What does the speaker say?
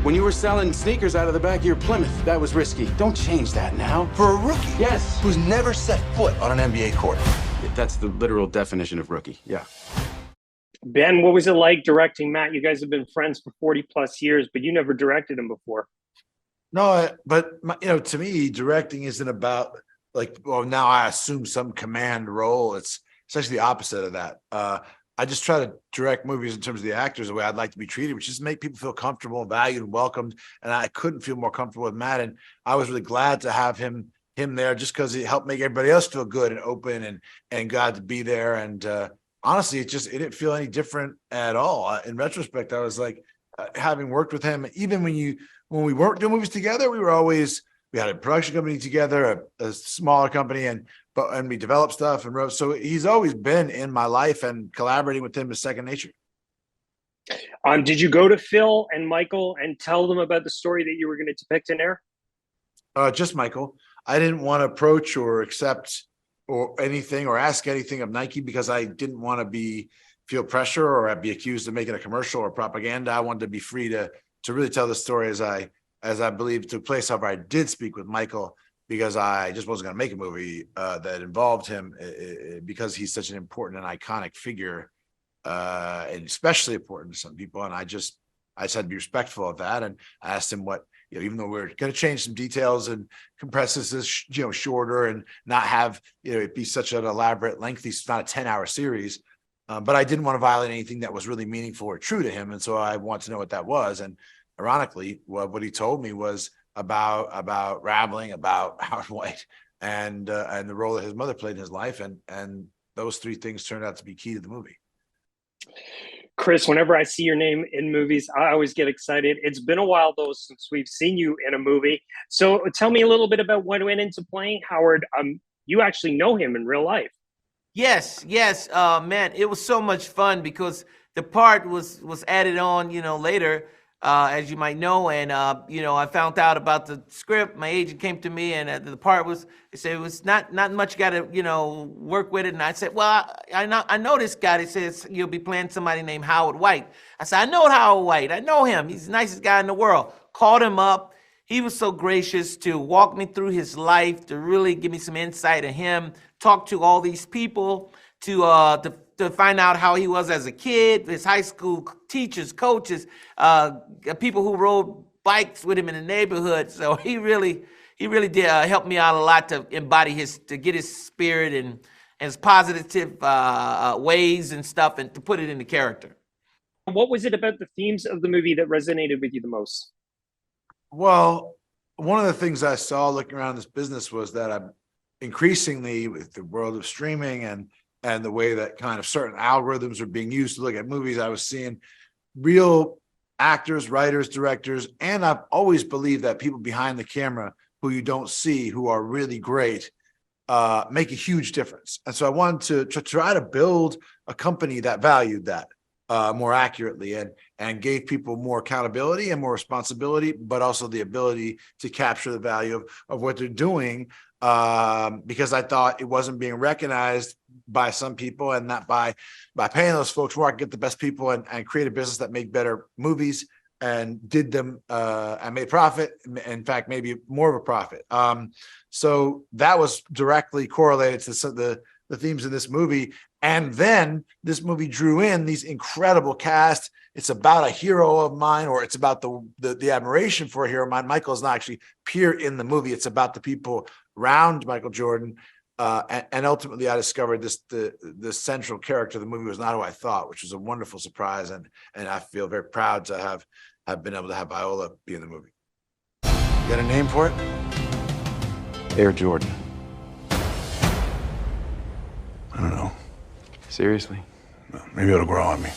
When you were selling sneakers out of the back of your Plymouth, that was risky. Don't change that now. For a rookie? Yes. Who's never set foot on an NBA court. That's the literal definition of rookie, yeah. Ben, what was it like directing Matt? You guys have been friends for 40 plus years, but you never directed him before. No, but to me, directing isn't about now I assume some command role. It's actually the opposite of that. I just try to direct movies in terms of the actors the way I'd like to be treated, which is make people feel comfortable, valued, and welcomed. And I couldn't feel more comfortable with Matt, and I was really glad to have him there, just because it helped make everybody else feel good and open and glad to be there. And honestly, it didn't feel any different at all. In retrospect, I was like, having worked with him, even when we weren't doing movies together, we had a production company together, a smaller company, and we developed stuff and wrote. So he's always been in my life, and collaborating with him is second nature. Did you go to Phil and Michael and tell them about the story that you were going to depict in Air? Just Michael. I didn't want to approach or accept or anything or ask anything of Nike because I didn't want to feel pressure or be accused of making a commercial or propaganda. I wanted to be free to really tell the story as I believe took place. However, I did speak with Michael because I just wasn't going to make a movie that involved him because he's such an important and iconic figure, and especially important to some people. And I just had to be respectful of that. And I asked him what, even though we're going to change some details and compress this, shorter and not have, it be such an elaborate, lengthy, it's not a 10-hour series. But I didn't want to violate anything that was really meaningful or true to him. And so I wanted to know what that was. And ironically, what he told me was about Raveling, about Howard White, and the role that his mother played in his life. And those three things turned out to be key to the movie. Chris, whenever I see your name in movies, I always get excited. It's been a while, though, since we've seen you in a movie. So tell me a little bit about what went into playing Howard. You actually know him in real life. Yes. Man, it was so much fun because the part was added on, later, as you might know. And, I found out about the script. My agent came to me, and the part they said it was not much you got to, work with it. And I said, well, I know this guy. That says you'll be playing somebody named Howard White. I said, I know Howard White. I know him. He's the nicest guy in the world. Called him up. He was so gracious to walk me through his life, to really give me some insight of him, talk to all these people, to find out how he was as a kid, his high school teachers, coaches, people who rode bikes with him in the neighborhood. So he really did help me out a lot to embody to get his spirit and his positive ways and stuff, and to put it into character. What was it about the themes of the movie that resonated with you the most? Well, one of the things I saw looking around this business was that I'm increasingly, with the world of streaming and the way that kind of certain algorithms are being used to look at movies, I was seeing real actors, writers, directors, and I've always believed that people behind the camera who you don't see, who are really great, make a huge difference. And so I wanted to try to build a company that valued that more accurately and gave people more accountability and more responsibility, but also the ability to capture the value of what they're doing, because I thought it wasn't being recognized by some people, and that by paying those folks more, I could get the best people and create a business that made better movies and did them and made profit. In fact, maybe more of a profit. So that was directly correlated to the themes of this movie. And then this movie drew in these incredible cast. It's about a hero of mine, or it's about the admiration for a hero of mine. Michael's not actually appear in the movie. It's about the people around Michael Jordan. And ultimately, I discovered the central character of the movie was not who I thought, which was a wonderful surprise. And I feel very proud to have been able to have Viola be in the movie. You got a name for it? Air Jordan. I don't know. Seriously? Maybe it'll grow on me.